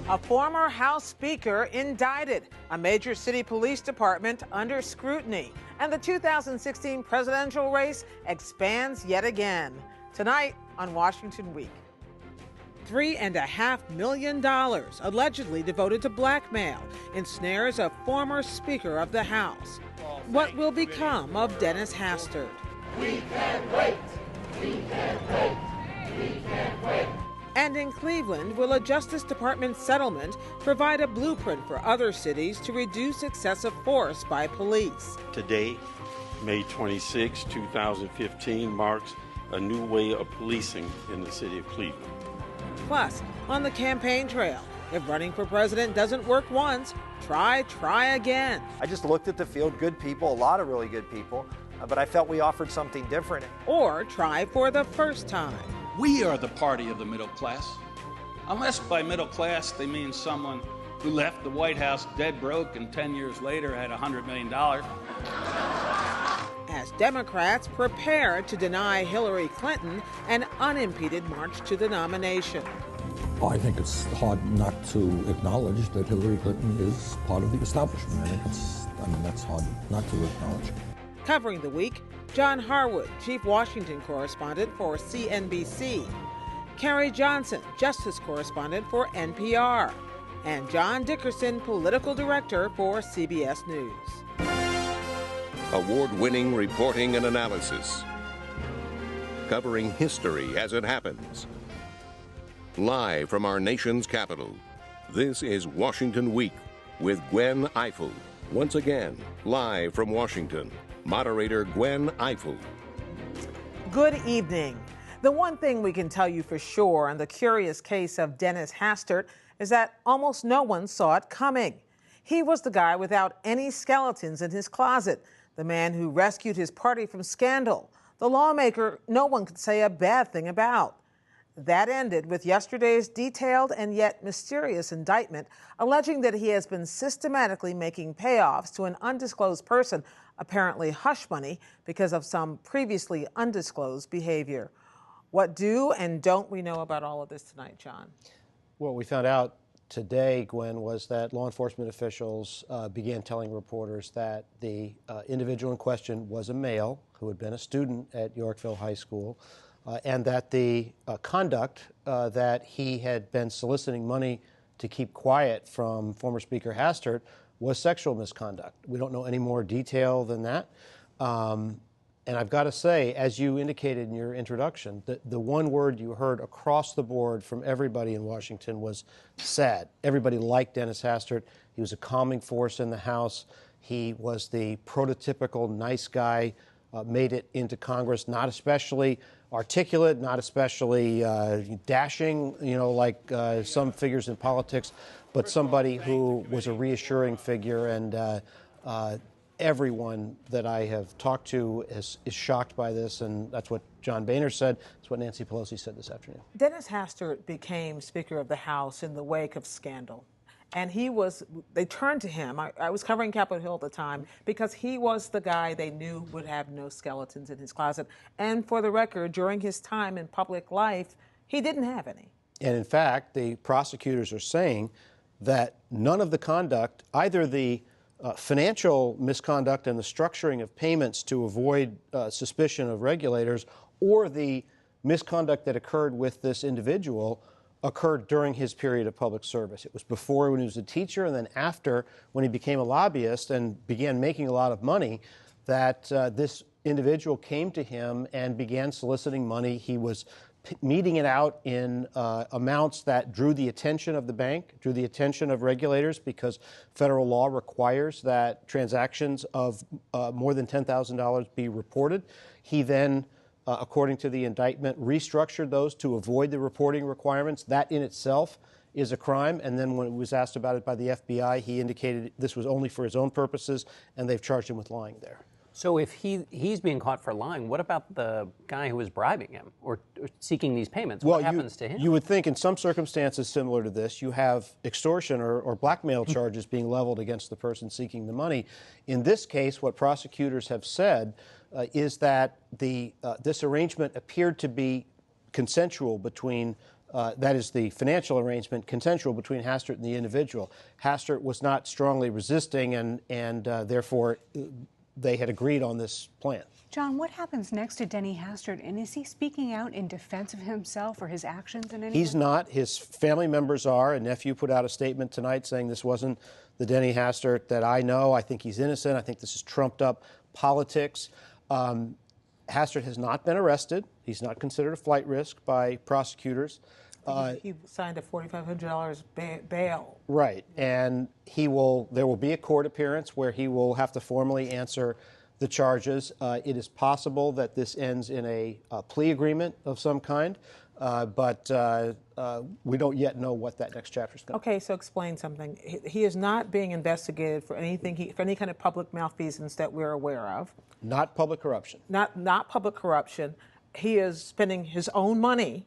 A former House Speaker indicted, a major city police department under scrutiny, and the 2016 presidential race expands yet again. Tonight on Washington Week. $3.5 million allegedly devoted to blackmail ensnares a former Speaker of the House. What will become of Dennis Hastert? We can't wait. We can't wait. We can't wait. And in Cleveland, will a Justice Department settlement provide a blueprint for other cities to reduce excessive force by police? Today, May 26, 2015, marks a new way of policing in the city of Cleveland. Plus, on the campaign trail, if running for president doesn't work once, try again. I just looked at the field, good people, a lot of really good people, but I felt we offered something different. Or try for the first time. We are the party of the middle class. Unless by middle class they mean someone who left the White House dead broke and 10 years later had $100 million. As Democrats prepare to deny Hillary Clinton an unimpeded march to the nomination. I think it's hard not to acknowledge that Hillary Clinton is part of the establishment. That's hard not to acknowledge. Covering the week, John Harwood, Chief Washington Correspondent for CNBC, Carrie Johnson, Justice Correspondent for NPR, and John Dickerson, Political Director for CBS News. Award-winning reporting and analysis, covering history as it happens. Live from our nation's capital, this is Washington Week with Gwen Ifill. Once again, live from Washington, moderator Gwen Ifill. Good evening. The one thing we can tell you for sure on the curious case of Dennis Hastert is that almost no one saw it coming. He was the guy without any skeletons in his closet, the man who rescued his party from scandal, the lawmaker no one could say a bad thing about. That ended with yesterday's detailed and yet mysterious indictment alleging that he has been systematically making payoffs to an undisclosed person, apparently hush money, because of some previously undisclosed behavior. What do and don't we know about all of this tonight, John? What we found out today, Gwen, was that law enforcement officials began telling reporters that the individual in question was a male who had been a student at Yorkville High School, and that the conduct that he had been soliciting money to keep quiet from former Speaker Hastert was sexual misconduct. We don't know any more detail than that. And I've got to say, as you indicated in your introduction, the one word you heard across the board from everybody in Washington was sad. Everybody liked Dennis Hastert. He was a calming force in the House. He was the prototypical nice guy, made it into Congress, not especially articulate, not especially dashing, like some figures in politics, but somebody who was a reassuring figure. And everyone that I have talked to is shocked by this, and that's what John Boehner said. That's what Nancy Pelosi said this afternoon. Dennis Hastert became Speaker of the House in the wake of scandal. And they turned to him. I was covering Capitol Hill at the time because he was the guy they knew would have no skeletons in his closet. And for the record, during his time in public life, he didn't have any. And in fact, the prosecutors are saying that none of the conduct, either the financial misconduct and the structuring of payments to avoid suspicion of regulators, or the misconduct that occurred with this individual occurred during his period of public service. It was before when he was a teacher, and then after when he became a lobbyist and began making a lot of money, that this individual came to him and began soliciting money. He was meeting it out in amounts that drew the attention of the bank, drew the attention of regulators, because federal law requires that transactions of more than $10,000 be reported. He then, according to the indictment, restructured those to avoid the reporting requirements. That in itself is a crime. And then when he was asked about it by the FBI, he indicated this was only for his own purposes, and they've charged him with lying there. So if he's being caught for lying, what about the guy who was bribing him or seeking these payments? What happens to him? You would think in some circumstances similar to this, you have extortion or blackmail charges being leveled against the person seeking the money. In this case, what prosecutors have said is that this arrangement appeared to be consensual between that is the financial arrangement consensual between Hastert and the individual. Hastert was not strongly resisting, and therefore they had agreed on this plan. John, what happens next to Denny Hastert, and is he speaking out in defense of himself or his actions in any way? He's not. His family members are. A nephew put out a statement tonight saying this wasn't the Denny Hastert that I know. I think he's innocent. I think this is trumped up politics. Hastert has not been arrested. He's not considered a flight risk by prosecutors. He signed a $4,500 bail. Right, and there will be a court appearance where he will have to formally answer the charges. It is possible that this ends in a plea agreement of some kind, but we don't yet know what that next chapter is going to be. Okay, so explain something. He is not being investigated for anything, for any kind of public malfeasance that we're aware of. Not public corruption. Not public corruption. He is spending his own money,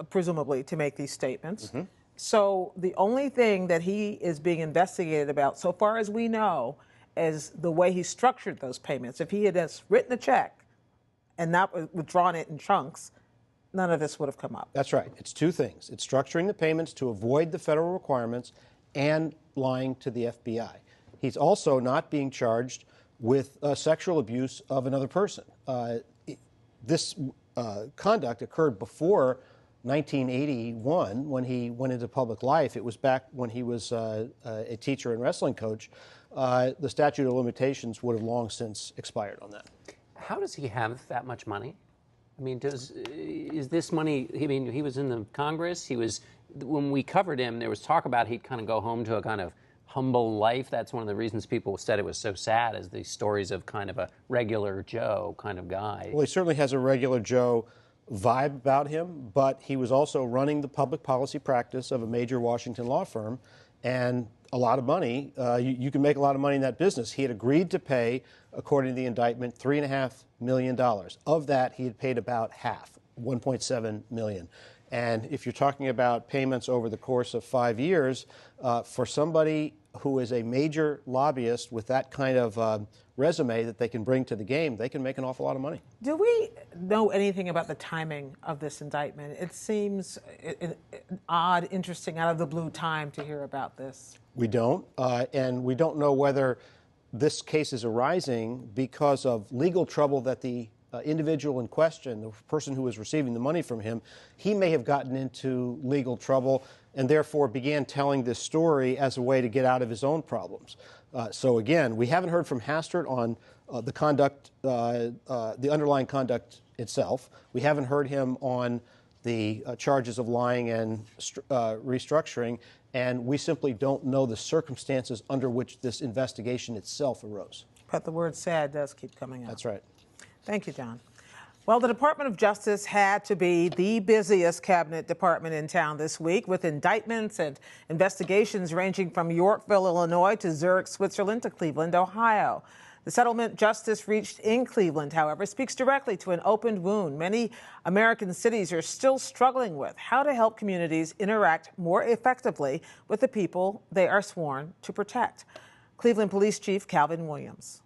presumably, to make these statements. Mm-hmm. So the only thing that he is being investigated about, so far as we know, is the way he structured those payments. If he had just written a check and not withdrawn it in chunks, none of this would have come up. That's right. It's two things. It's structuring the payments to avoid the federal requirements and lying to the FBI. He's also not being charged with sexual abuse of another person. This conduct occurred before 1981 when he went into public life. It was back when he was a teacher and wrestling coach. The statute of limitations would have long since expired on that. How does he have that much money? I mean, is this money? I mean, he was in the Congress. When we covered him, there was talk about he'd kind of go home to a kind of humble life. That's one of the reasons people said it was so sad, is these stories of kind of a regular Joe kind of guy. Well, he certainly has a regular Joe vibe about him, but he was also running the public policy practice of a major Washington law firm, and a lot of money. You can make a lot of money in that business. He had agreed to pay, according to the indictment, $3.5 million. Of that, he had paid about half, $1.7 million. And if you're talking about payments over the course of 5 years, for somebody who is a major lobbyist with that kind of resume that they can bring to the game, they can make an awful lot of money. Do we know anything about the timing of this indictment? It seems odd, interesting, out of the blue time to hear about this. We don't, and we don't know whether this case is arising because of legal trouble that the individual in question, the person who was receiving the money from him, he may have gotten into legal trouble and therefore began telling this story as a way to get out of his own problems. So again, we haven't heard from Hastert on the conduct, the underlying conduct itself. We haven't heard him on the charges of lying and restructuring, and we simply don't know the circumstances under which this investigation itself arose. But the word sad does keep coming up. That's right. Thank you, John. Well, the Department of Justice had to be the busiest cabinet department in town this week, with indictments and investigations ranging from Yorkville, Illinois, to Zurich, Switzerland, to Cleveland, Ohio. The settlement justice reached in Cleveland, however, speaks directly to an open wound many American cities are still struggling with: how to help communities interact more effectively with the people they are sworn to protect. Cleveland Police Chief Calvin Williams.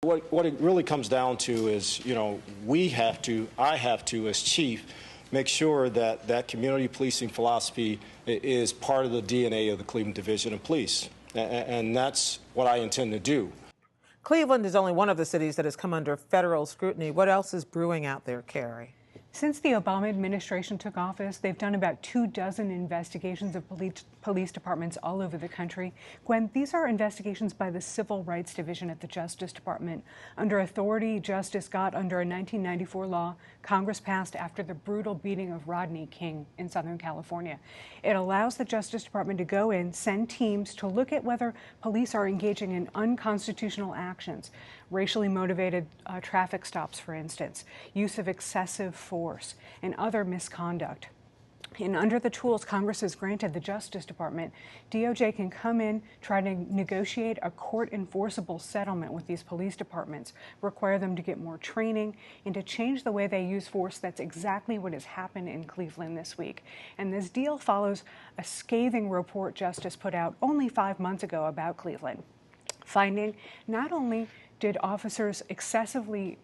What it really comes down to is, I have to, as chief, make sure that that community policing philosophy is part of the DNA of the Cleveland Division of Police. And that's what I intend to do. Cleveland is only one of the cities that has come under federal scrutiny. What else is brewing out there, Carrie? Since the Obama administration took office, they've done about 24 investigations of police departments all over the country. Gwen, these are investigations by the Civil Rights Division at the Justice Department. Under authority Justice got under a 1994 law Congress passed after the brutal beating of Rodney King in Southern California. It allows the Justice Department to go in, send teams to look at whether police are engaging in unconstitutional actions, racially motivated traffic stops, for instance, use of excessive force, and other misconduct. And under the tools Congress has granted the Justice Department, DOJ can come in, try to negotiate a court-enforceable settlement with these police departments, require them to get more training, and to change the way they use force. That's exactly what has happened in Cleveland this week. And this deal follows a scathing report Justice put out only 5 months ago about Cleveland, finding not only did officers excessively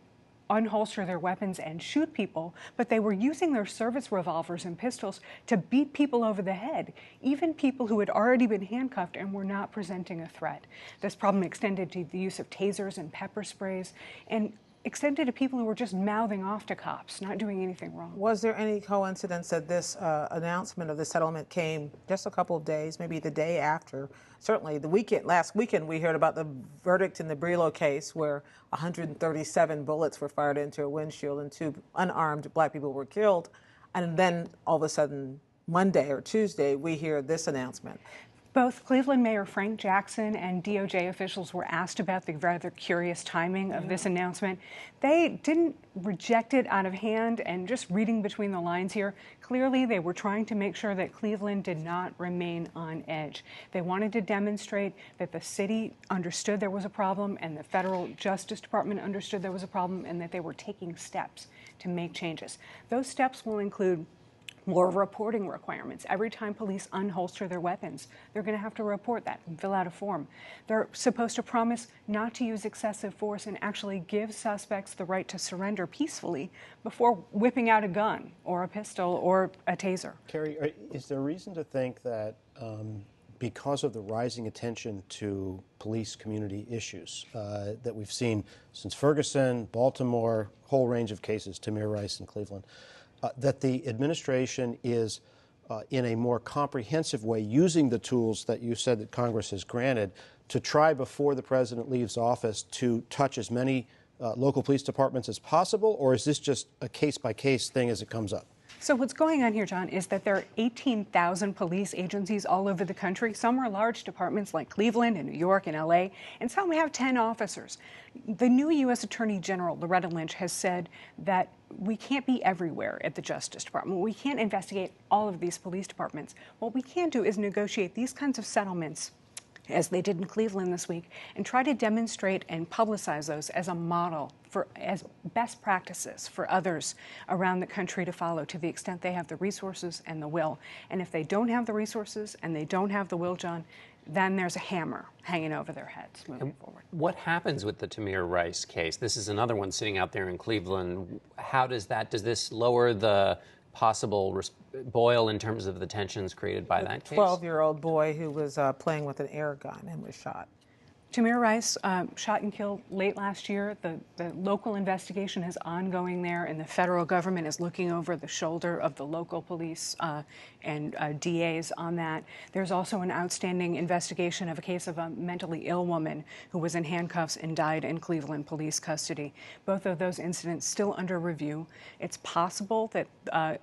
unholster their weapons and shoot people, but they were using their service revolvers and pistols to beat people over the head, even people who had already been handcuffed and were not presenting a threat. This problem extended to the use of tasers and pepper sprays, and extended to people who were just mouthing off to cops, not doing anything wrong. Was there any coincidence that this announcement of the settlement came just a couple of days, maybe the day after? Certainly last weekend we heard about the verdict in the Brillo case where 137 bullets were fired into a windshield and 2 unarmed black people were killed. And then all of a sudden, Monday or Tuesday, we hear this announcement. Both Cleveland Mayor Frank Jackson and DOJ officials were asked about the rather curious timing of this announcement. They didn't reject it out of hand, and just reading between the lines here, clearly they were trying to make sure that Cleveland did not remain on edge. They wanted to demonstrate that the city understood there was a problem and the federal Justice Department understood there was a problem and that they were taking steps to make changes. Those steps will include more reporting requirements. Every time police unholster their weapons, they're going to have to report that and fill out a form. They're supposed to promise not to use excessive force and actually give suspects the right to surrender peacefully before whipping out a gun or a pistol or a taser. Carrie, is there reason to think that because of the rising attention to police community issues that we've seen since Ferguson, Baltimore, whole range of cases, Tamir Rice in Cleveland, that the administration is in a more comprehensive way using the tools that you said that Congress has granted to try before the president leaves office to touch as many local police departments as possible, or is this just a case-by-case thing as it comes up? So what's going on here, John, is that there are 18,000 police agencies all over the country. Some are large departments like Cleveland and New York and LA, and some have 10 officers. The new U.S. Attorney General, Loretta Lynch, has said that we can't be everywhere at the Justice Department. We can't investigate all of these police departments. What we can do is negotiate these kinds of settlements, as they did in Cleveland this week, and try to demonstrate and publicize those as a model as best practices for others around the country to follow to the extent they have the resources and the will. And if they don't have the resources and they don't have the will, John, then there's a hammer hanging over their heads moving forward. What happens with the Tamir Rice case? This is another one sitting out there in Cleveland. How does this lower the possible boil in terms of the tensions created by that case? 12-year-old boy who was playing with an air gun and was shot. Tamir Rice shot and killed late last year. The local investigation is ongoing there, and the federal government is looking over the shoulder of the local police and DAs on that. There's also an outstanding investigation of a case of a mentally ill woman who was in handcuffs and died in Cleveland police custody. Both of those incidents still under review. It's possible that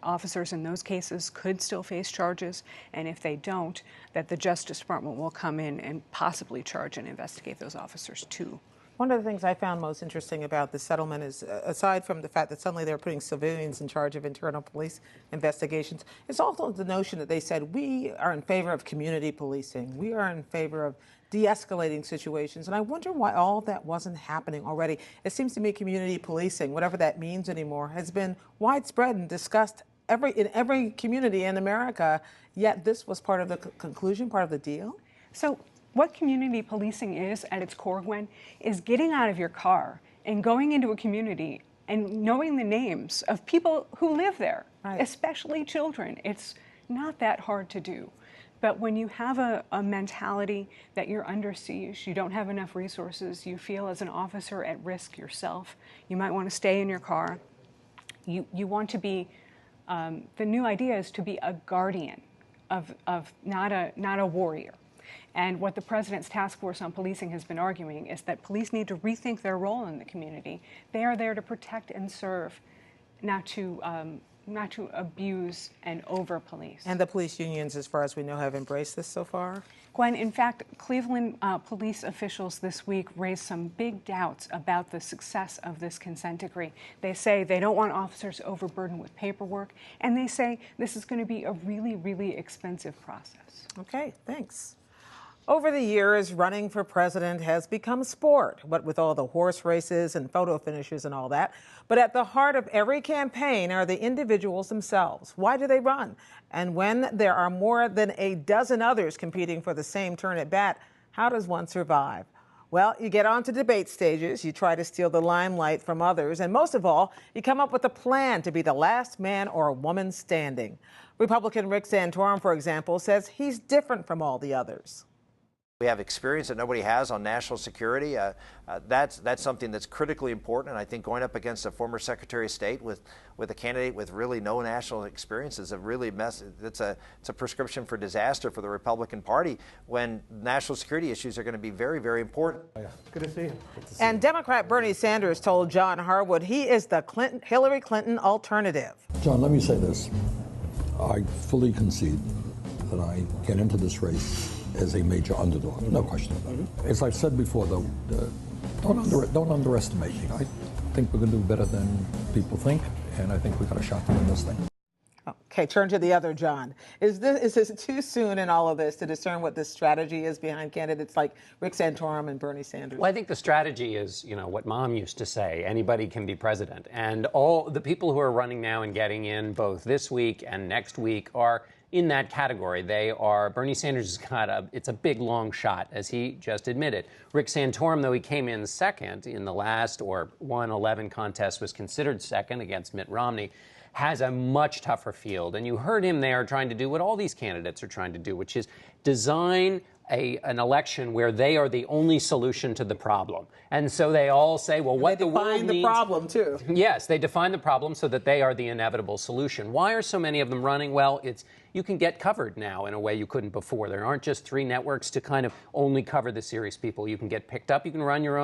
officers in those cases could still face charges, and if they don't, that the Justice Department will come in and possibly charge and investigate those officers too. One of the things I found most interesting about the settlement is, aside from the fact that suddenly they're putting civilians in charge of internal police investigations, it's also the notion that they said, we are in favor of community policing. We are in favor of de-escalating situations. And I wonder why all that wasn't happening already. It seems to me community policing, whatever that means anymore, has been widespread and discussed in every community in America, yet this was part of the conclusion, part of the deal? So what community policing is at its core, Gwen, is getting out of your car and going into a community and knowing the names of people who live there, right, especially children. It's not that hard to do. But when you have a mentality that you're under siege, you don't have enough resources, you feel as an officer at risk yourself, you might want to stay in your car. You want to be, the new idea is to be a guardian of not a warrior. And what the President's Task Force on Policing has been arguing is that police need to rethink their role in the community. They are there to protect and serve, not to abuse and over-police. And the police unions, as far as we know, have embraced this so far? Gwen, in fact, Cleveland police officials this week raised some big doubts about the success of this consent decree. They say they don't want officers overburdened with paperwork, and they say this is going to be a really, really expensive process. Okay, thanks. Over the years, running for president has become sport, what with all the horse races and photo finishes and all that. But at the heart of every campaign are the individuals themselves. Why do they run? And when there are more than a dozen others competing for the same turn at bat, how does one survive? Well, you get onto debate stages, you try to steal the limelight from others, and most of all, you come up with a plan to be the last man or woman standing. Republican Rick Santorum, for example, says he's different from all the others. We have experience that nobody has on national security. That's something that's critically important. And I think going up against a former Secretary of State with a candidate with really no national experience is a really it's a prescription for disaster for the Republican Party when national security issues are going to be very, very important. Good to see you. And Democrat Bernie Sanders told John Harwood he is the Hillary Clinton alternative. John, let me say this. I fully concede that I get into this race as a major underdog, no question about it. As I've said before, though, don't underestimate me. I think we're going to do better than people think, and I think we've got a shot to win this thing. Okay, turn to the other John. Is this too soon in all of this to discern what the strategy is behind candidates like Rick Santorum and Bernie Sanders? Well, I think the strategy is, what Mom used to say, anybody can be president. And all the people who are running now and getting in both this week and next week are in that category. They are, Bernie Sanders has got it's a big, long shot, as he just admitted. Rick Santorum, though he came in second in the last, or 111 contest, was considered second against Mitt Romney, has a much tougher field. And you heard him there trying to do what all these candidates are trying to do, which is design an election where they are the only solution to the problem. And so they all say, well, what the world needs... They define the problem, too. Yes, they define the problem so that they are the inevitable solution. Why are so many of them running? Well, you can get covered now in a way you couldn't before. There aren't just three networks to kind of only cover the serious people. You can get picked up. You can run your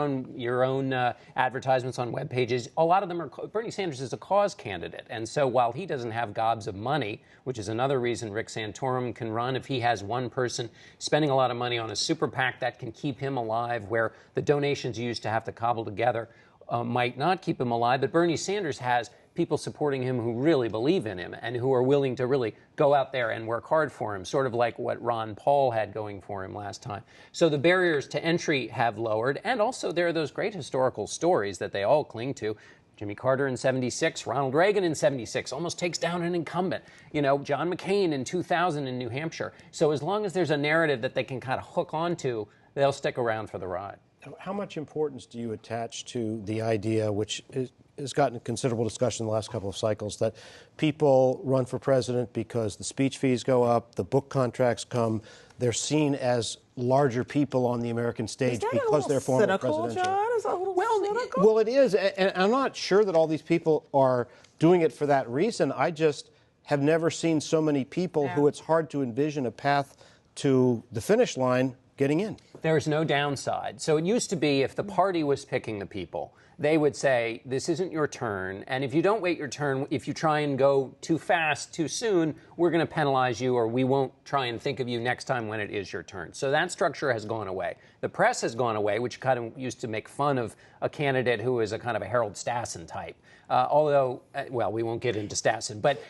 own advertisements on web pages. A lot of them are... Bernie Sanders is a cause candidate. And so while he doesn't have gobs of money, which is another reason Rick Santorum can run, if he has one person spending a lot of money on a super PAC, that can keep him alive, where the donations you used to have to cobble together might not keep him alive. But Bernie Sanders has people supporting him who really believe in him and who are willing to really go out there and work hard for him, sort of like what Ron Paul had going for him last time. So the barriers to entry have lowered, and also there are those great historical stories that they all cling to. Jimmy Carter in 76, Ronald Reagan in 76, almost takes down an incumbent. John McCain in 2000 in New Hampshire. So as long as there's a narrative that they can kind of hook onto, they'll stick around for the ride. How much importance do you attach to the idea, which has gotten considerable discussion in the last couple of cycles, that people run for president because the speech fees go up, the book contracts come, they're seen as larger people on the American stage because they're former presidential. John? Is that a little cynical? Well, it is, and I'm not sure that all these people are doing it for that reason. I just have never seen so many people who it's hard to envision a path to the finish line getting in. There's no downside. So it used to be if the party was picking the people, they would say, this isn't your turn, and if you don't wait your turn, if you try and go too fast, too soon, we're going to penalize you, or we won't try and think of you next time when it is your turn. So that structure has gone away. The press has gone away, which kind of used to make fun of a candidate who is a kind of a Harold Stassen type. Although, well, we won't get into Stassen, but,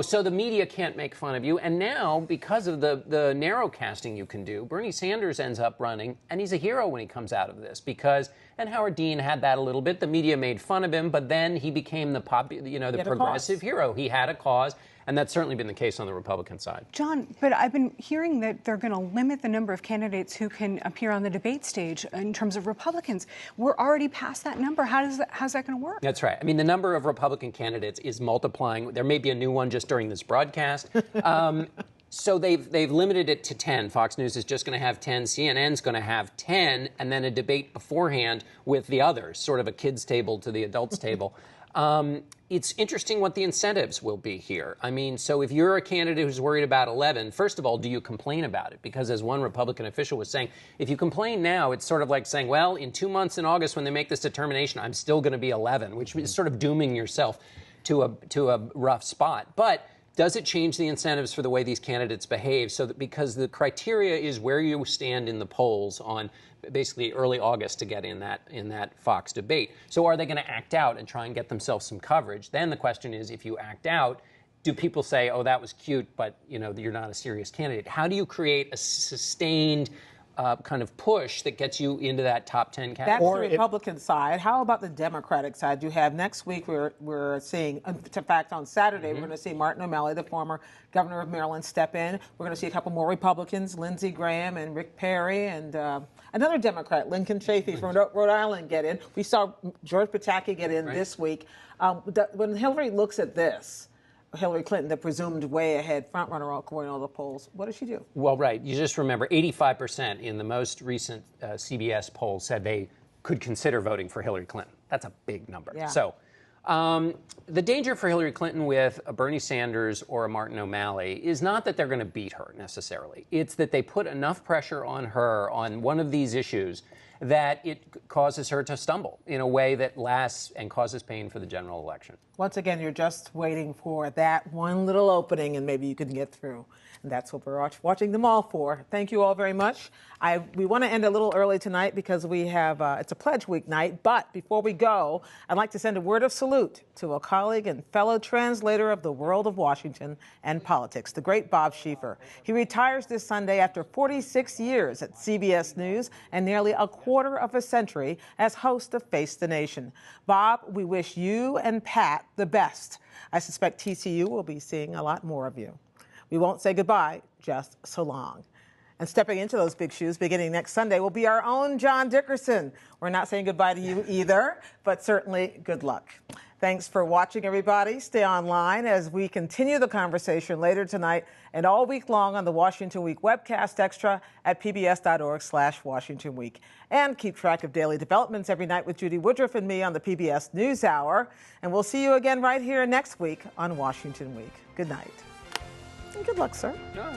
so the media can't make fun of you. And now, because of the narrow casting you can do, Bernie Sanders ends up running, and he's a hero when he comes out of this because, and Howard Dean had that a little bit, the media made fun of him, but then he became the progressive hero. He had a cause. And that's certainly been the case on the Republican side. John, but I've been hearing that they're going to limit the number of candidates who can appear on the debate stage in terms of Republicans. We're already past that number. How's that going to work? That's right. I mean, the number of Republican candidates is multiplying. There may be a new one just during this broadcast. So they've limited it to 10. Fox News is just going to have 10. CNN's going to have 10, and then a debate beforehand with the others, sort of a kids' table to the adults' table. It's interesting what the incentives will be here. I mean, so if you're a candidate who's worried about 11, first of all, do you complain about it? Because as one Republican official was saying, if you complain now, it's sort of like saying, well, in 2 months in August when they make this determination, I'm still going to be 11, which is sort of dooming yourself to a rough spot. But does it change the incentives for the way these candidates behave? So that because the criteria is where you stand in the polls on basically early August to get in that Fox debate. So are they going to act out and try and get themselves some coverage? Then the question is, if you act out, do people say, oh, that was cute, but you're not a serious candidate? How do you create a sustained kind of push that gets you into that top 10 category. That's the Republican side. How about the Democratic side? You have next week, we're seeing, in fact, on Saturday, we're going to see Martin O'Malley, the former governor of Maryland, step in. We're going to see a couple more Republicans, Lindsey Graham and Rick Perry, and another Democrat, Lincoln Chafee from Rhode Island, get in. We saw George Pataki get in this week. When Hillary looks at this, Hillary Clinton, the presumed way ahead frontrunner according to all the polls, what does she do? Well, right. You just remember 85% in the most recent CBS poll said they could consider voting for Hillary Clinton. That's a big number. Yeah. So the danger for Hillary Clinton with a Bernie Sanders or a Martin O'Malley is not that they're going to beat her necessarily. It's that they put enough pressure on her on one of these issues that it causes her to stumble in a way that lasts and causes pain for the general election. Once again, you're just waiting for that one little opening, and maybe you can get through. And that's what we're watching them all for. Thank you all very much. We want to end a little early tonight because we have, it's a pledge week night. But before we go, I'd like to send a word of salute to a colleague and fellow translator of the world of Washington and politics, the great Bob Schieffer. He retires this Sunday after 46 years at CBS News and nearly a quarter of a century as host of Face the Nation. Bob, we wish you and Pat the best. I suspect TCU will be seeing a lot more of you. We won't say goodbye, just so long. And stepping into those big shoes beginning next Sunday will be our own John Dickerson. We're not saying goodbye to you either, but certainly good luck. Thanks for watching, everybody. Stay online as we continue the conversation later tonight and all week long on the Washington Week webcast extra at pbs.org/Washington Week. And keep track of daily developments every night with Judy Woodruff and me on the PBS NewsHour. And we'll see you again right here next week on Washington Week. Good night. And good luck, sir. No,